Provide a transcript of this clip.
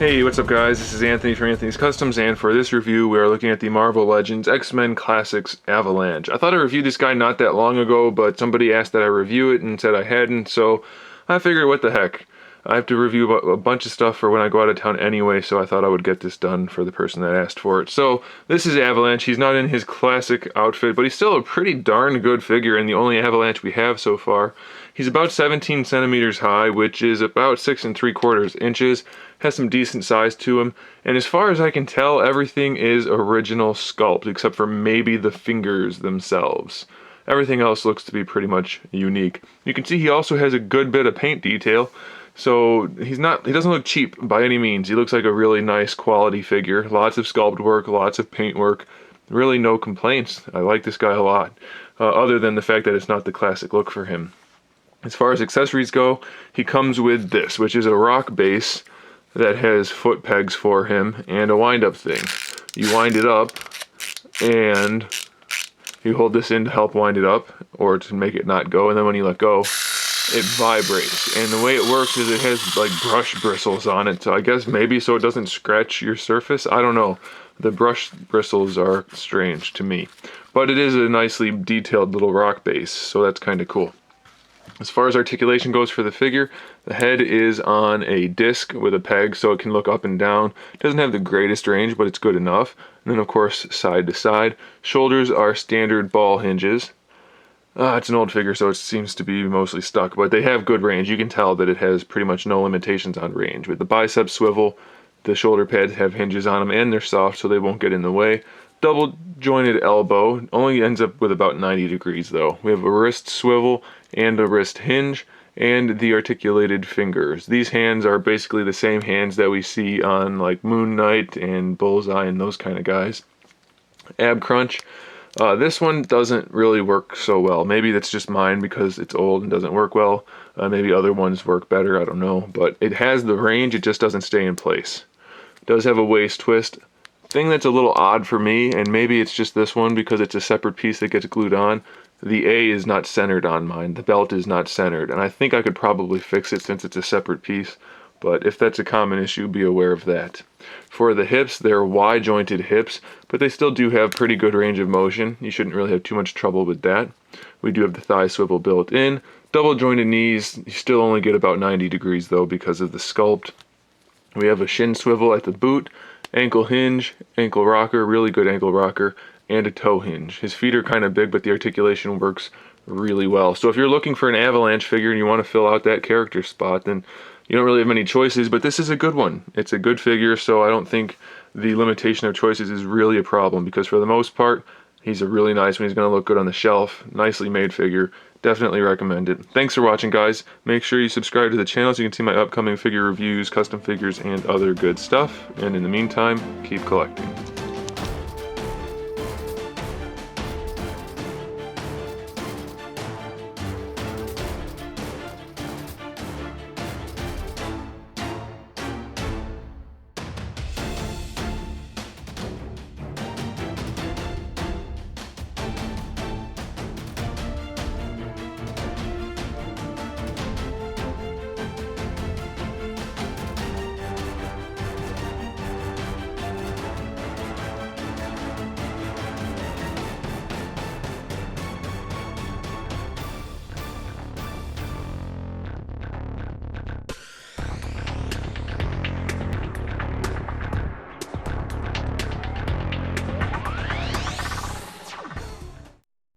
Hey, what's up guys? This is Anthony from Anthony's Customs, and for this review we are looking at the Marvel Legends X-Men Classics Avalanche. I thought I reviewed this guy not that long ago, but somebody asked that I review it and said I hadn't, so I figured what the heck. I have to review a bunch of stuff for when I go out of town anyway, so I thought I would get this done for the person that asked for it. So, this is Avalanche. He's not in his classic outfit, but he's still a pretty darn good figure and the only Avalanche we have so far. He's about 17 centimeters high, which is about 6 3/4 inches. Has some decent size to him, and as far as I can tell, everything is original sculpt, except for maybe the fingers themselves. Everything else looks to be pretty much unique. You can see he also has a good bit of paint detail, so he doesn't look cheap by any means. He looks like a really nice quality figure. Lots of sculpt work, lots of paint work. Really no complaints. I like this guy a lot, other than the fact that it's not the classic look for him. As far as accessories go, he comes with this, which is a rock base that has foot pegs for him and a wind-up thing. You wind it up and you hold this in to help wind it up or to make it not go, and then when you let go, it vibrates. And the way it works is it has like brush bristles on it, so I guess maybe so it doesn't scratch your surface. I don't know. The brush bristles are strange to me, but it is a nicely detailed little rock base, so that's kind of cool. As far as articulation goes for the figure, the head is on a disc with a peg so it can look up and down. It doesn't have the greatest range, but it's good enough. And then of course side to side. Shoulders are standard ball hinges. It's an old figure so it seems to be mostly stuck, but they have good range. You can tell that it has pretty much no limitations on range. With the bicep swivel, the shoulder pads have hinges on them and they're soft so they won't get in the way. Double jointed elbow, only ends up with about 90 degrees though. We have a wrist swivel and a wrist hinge and the articulated fingers. These hands are basically the same hands that we see on like Moon Knight and Bullseye and those kind of guys. Ab crunch. This one doesn't really work so well. Maybe that's just mine because it's old and doesn't work well. Maybe other ones work better, I don't know. But it has the range, it just doesn't stay in place. It does have a waist twist. Thing that's a little odd for me, and maybe it's just this one because it's a separate piece that gets glued on, the A is not centered on mine. The belt is not centered, and I think I could probably fix it since it's a separate piece, but if that's a common issue, be aware of that. For the hips, they're Y-jointed hips, but they still do have pretty good range of motion. You shouldn't really have too much trouble with that. We do have the thigh swivel built in. Double jointed knees, you still only get about 90 degrees though because of the sculpt. We have a shin swivel at the boot, ankle hinge, ankle rocker, really good ankle rocker, and a toe hinge. His feet are kind of big, but the articulation works really well. So if you're looking for an Avalanche figure and you want to fill out that character spot, then you don't really have many choices, but this is a good one. It's a good figure, so I don't think the limitation of choices is really a problem, because for the most part, he's a really nice one. He's going to look good on the shelf. Nicely made figure. Definitely recommend it. Thanks for watching, guys. Make sure you subscribe to the channel so you can see my upcoming figure reviews, custom figures, and other good stuff. And in the meantime, keep collecting.